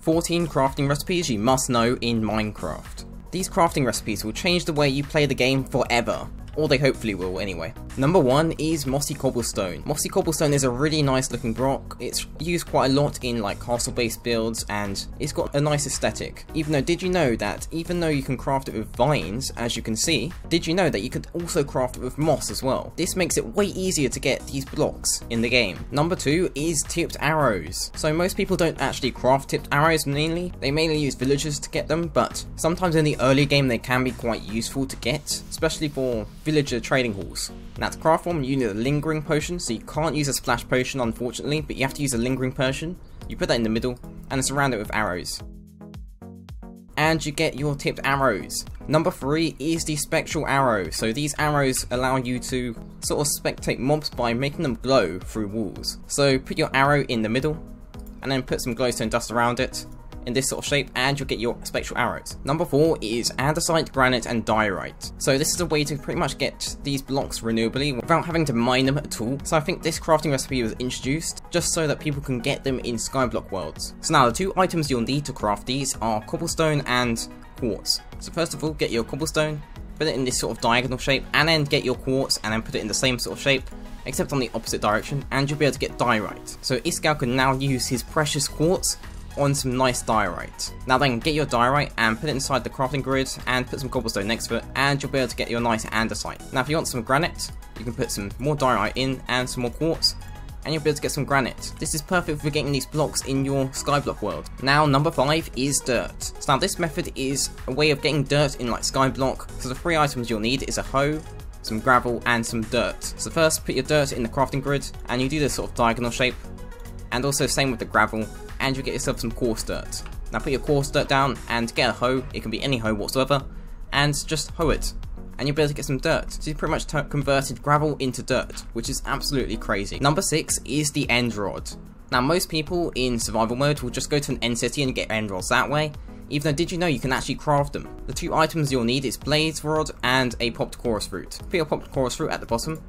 14 crafting recipes you must know in Minecraft. These crafting recipes will change the way you play the game forever. Or they hopefully will anyway. Number 1 is mossy cobblestone. Mossy cobblestone is a really nice looking block. It's used quite a lot in like castle based builds and it's got a nice aesthetic. Even though, did you know that even though you can craft it with vines, as you can see, did you know that you could also craft it with moss as well? This makes it way easier to get these blocks in the game. Number 2 is tipped arrows. So most people don't actually craft tipped arrows mainly. They mainly use villagers to get them, but sometimes in the early game they can be quite useful to get, especially for villager trading halls. Now to craft one you need a lingering potion, so you can't use a splash potion unfortunately, but you have to use a lingering potion. You put that in the middle and surround it with arrows. And you get your tipped arrows. Number 3 is the spectral arrow. So these arrows allow you to sort of spectate mobs by making them glow through walls. So put your arrow in the middle and then put some glowstone dust around it in this sort of shape and you'll get your spectral arrows. Number 4 is andesite, granite and diorite. So this is a way to pretty much get these blocks renewably without having to mine them at all. So I think this crafting recipe was introduced just so that people can get them in skyblock worlds. So now the 2 items you'll need to craft these are cobblestone and quartz. So first of all, get your cobblestone, put it in this sort of diagonal shape, and then get your quartz and then put it in the same sort of shape except on the opposite direction, and you'll be able to get diorite. So Iskall can now use his precious quartz on some nice diorite. Now then, get your diorite and put it inside the crafting grid and put some cobblestone next to it and you'll be able to get your nice andesite. Now if you want some granite, you can put some more diorite in and some more quartz and you'll be able to get some granite. This is perfect for getting these blocks in your skyblock world. Now number 5 is dirt. So now this method is a way of getting dirt in like skyblock. So the 3 items you'll need is a hoe, some gravel and some dirt. So first put your dirt in the crafting grid and you do this sort of diagonal shape, and also same with the gravel, and you'll get yourself some coarse dirt. Now put your coarse dirt down and get a hoe, it can be any hoe whatsoever, and just hoe it, and you'll be able to get some dirt. So you pretty much converted gravel into dirt, which is absolutely crazy. Number 6 is the end rod. Now most people in survival mode will just go to an end city and get end rods that way, even though did you know you can actually craft them. The 2 items you'll need is blaze rod and a popped chorus root. Put your popped chorus root at the bottom,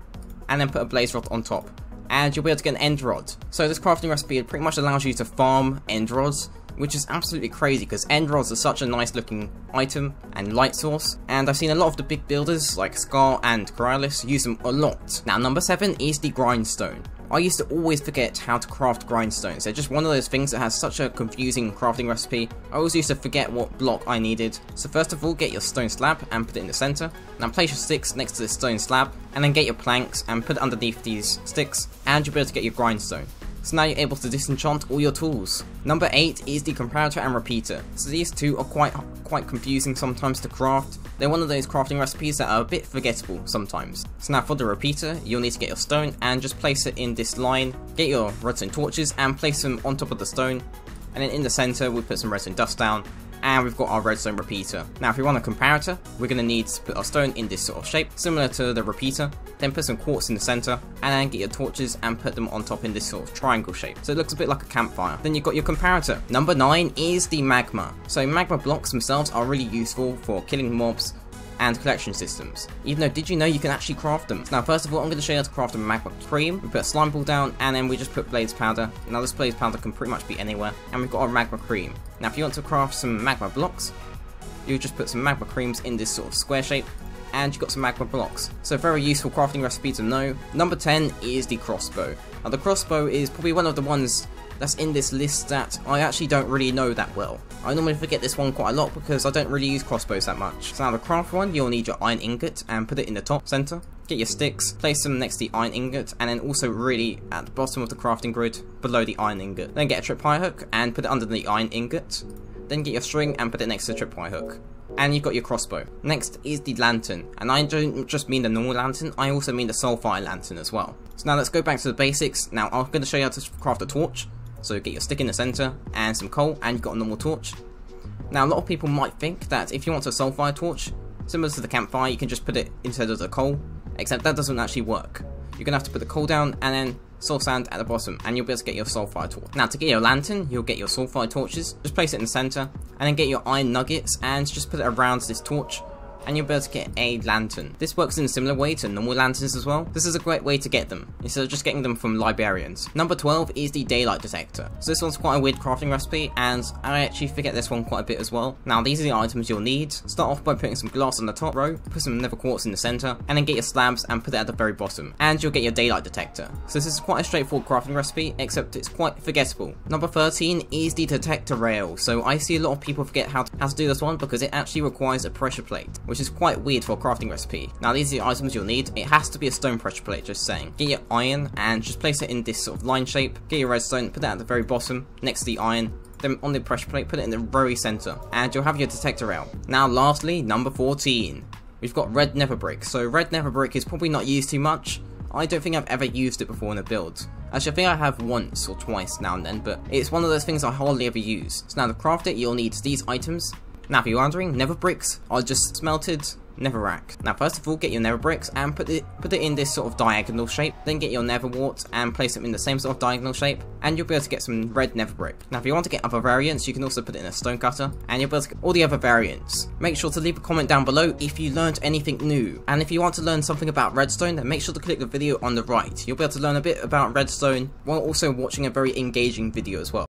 and then put a blaze rod on top, and you'll be able to get an end rod. So this crafting recipe pretty much allows you to farm end rods, which is absolutely crazy because end rods are such a nice looking item and light source, and I've seen a lot of the big builders like Scar and Coryllis use them a lot. Now number 7 is the grindstone. I used to always forget how to craft grindstones. They're just one of those things that has such a confusing crafting recipe. I always used to forget what block I needed. So first of all, get your stone slab and put it in the center. Now place your sticks next to this stone slab and then get your planks and put it underneath these sticks and you'll be able to get your grindstone. So now you're able to disenchant all your tools. Number 8 is the comparator and repeater. So these 2 are quite confusing sometimes to craft. They're one of those crafting recipes that are a bit forgettable sometimes. So now for the repeater, you'll need to get your stone and just place it in this line. Get your redstone torches and place them on top of the stone. And then in the center, we'll put some redstone dust down. And we've got our redstone repeater. Now if we want a comparator, we're going to need to put our stone in this sort of shape, similar to the repeater, then put some quartz in the center, and then get your torches and put them on top in this sort of triangle shape. So it looks a bit like a campfire. Then you've got your comparator. Number 9 is the magma. So magma blocks themselves are really useful for killing mobs and collection systems. Even though, did you know you can actually craft them? Now first of all, I'm going to show you how to craft a magma cream. We put a slime ball down and then we just put blaze powder. Now this blaze powder can pretty much be anywhere, and we've got our magma cream. Now if you want to craft some magma blocks, you just put some magma creams in this sort of square shape and you've got some magma blocks. So very useful crafting recipe to know. Number 10 is the crossbow. Now the crossbow is probably one of the ones that's in this list that I actually don't really know that well. I normally forget this one quite a lot because I don't really use crossbows that much. So now to craft one, you'll need your iron ingot and put it in the top center. Get your sticks, place them next to the iron ingot, and then also really at the bottom of the crafting grid below the iron ingot. Then get a tripwire hook and put it under the iron ingot. Then get your string and put it next to the tripwire hook. And you've got your crossbow. Next is the lantern, and I don't just mean the normal lantern, I also mean the sulfire lantern as well. So now let's go back to the basics. Now I'm going to show you how to craft a torch. So get your stick in the center and some coal and you've got a normal torch. Now a lot of people might think that if you want a sulfire torch, similar to the campfire, you can just put it instead of the coal, except that doesn't actually work. You're going to have to put the coal down and then soul sand at the bottom and you'll be able to get your sulfire torch. Now to get your lantern, you'll get your sulfire torches, just place it in the center and then get your iron nuggets and just put it around this torch and you'll be able to get a lantern. This works in a similar way to normal lanterns as well. This is a great way to get them, instead of just getting them from librarians. Number 12 is the daylight detector. So this one's quite a weird crafting recipe, and I actually forget this one quite a bit as well. Now these are the items you'll need. Start off by putting some glass on the top row, put some nether quartz in the center, and then get your slabs and put it at the very bottom. And you'll get your daylight detector. So this is quite a straightforward crafting recipe, except it's quite forgettable. Number 13 is the detector rail. So I see a lot of people forget how to do this one because it actually requires a pressure plate, which is quite weird for a crafting recipe. Now these are the items you'll need. It has to be a stone pressure plate, just saying. Get your iron and just place it in this sort of line shape. Get your redstone, put that at the very bottom next to the iron. Then on the pressure plate, put it in the very center, and you'll have your detector rail. Now lastly, number 14. We've got red nether brick. So red nether brick is probably not used too much. I don't think I've ever used it before in a build. Actually, I think I have once or twice now and then, but it's one of those things I hardly ever use. So now to craft it, you'll need these items. Now if you're wondering, nether bricks are just smelted nether rack. Now first of all, get your nether bricks and put it in this sort of diagonal shape. Then get your nether wart and place them in the same sort of diagonal shape, and you'll be able to get some red nether brick. Now if you want to get other variants, you can also put it in a stone cutter, and you'll be able to get all the other variants. Make sure to leave a comment down below if you learned anything new, and if you want to learn something about redstone, then make sure to click the video on the right. You'll be able to learn a bit about redstone while also watching a very engaging video as well.